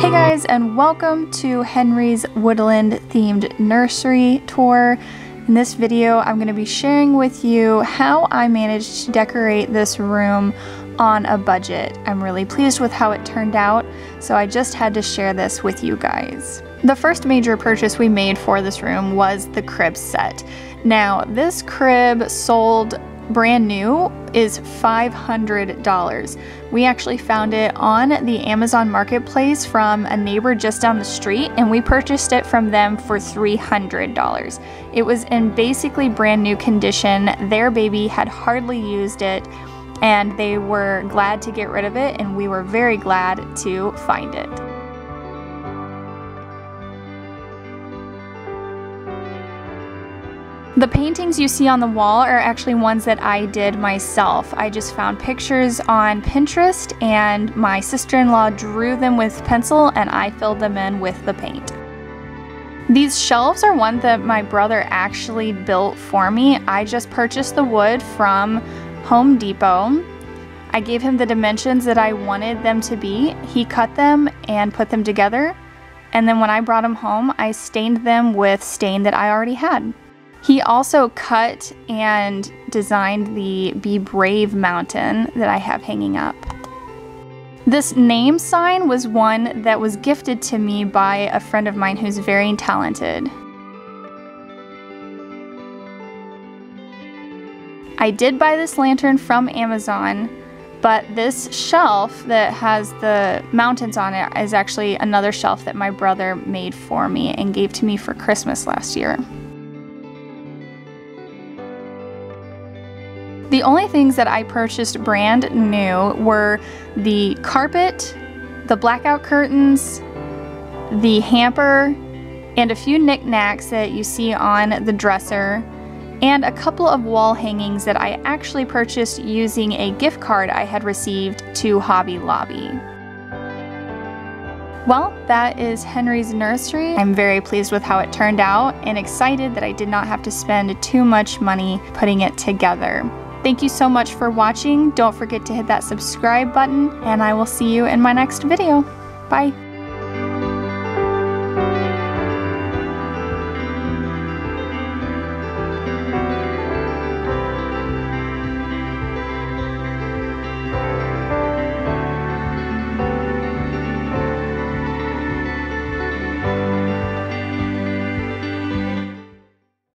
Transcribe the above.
Hey guys, and welcome to Henry's Woodland themed nursery tour. In this video, I'm going to be sharing with you how I managed to decorate this room on a budget. I'm really pleased with how it turned out, so I just had to share this with you guys. The first major purchase we made for this room was the crib set. Now, this crib sold brand new is $500. We actually found it on the Amazon Marketplace from a neighbor just down the street, and we purchased it from them for $300. It was in basically brand new condition. Their baby had hardly used it, and they were glad to get rid of it, and we were very glad to find it. The paintings you see on the wall are actually ones that I did myself. I just found pictures on Pinterest and my sister-in-law drew them with pencil and I filled them in with the paint. These shelves are one that my brother actually built for me. I just purchased the wood from Home Depot. I gave him the dimensions that I wanted them to be. He cut them and put them together, and then when I brought them home, I stained them with stain that I already had. He also cut and designed the Be Brave mountain that I have hanging up. This name sign was one that was gifted to me by a friend of mine who's very talented. I did buy this lantern from Amazon, but this shelf that has the mountains on it is actually another shelf that my brother made for me and gave to me for Christmas last year. The only things that I purchased brand new were the carpet, the blackout curtains, the hamper, and a few knickknacks that you see on the dresser, and a couple of wall hangings that I actually purchased using a gift card I had received to Hobby Lobby. Well, that is Henry's nursery. I'm very pleased with how it turned out and excited that I did not have to spend too much money putting it together. Thank you so much for watching. Don't forget to hit that subscribe button, and I will see you in my next video. Bye.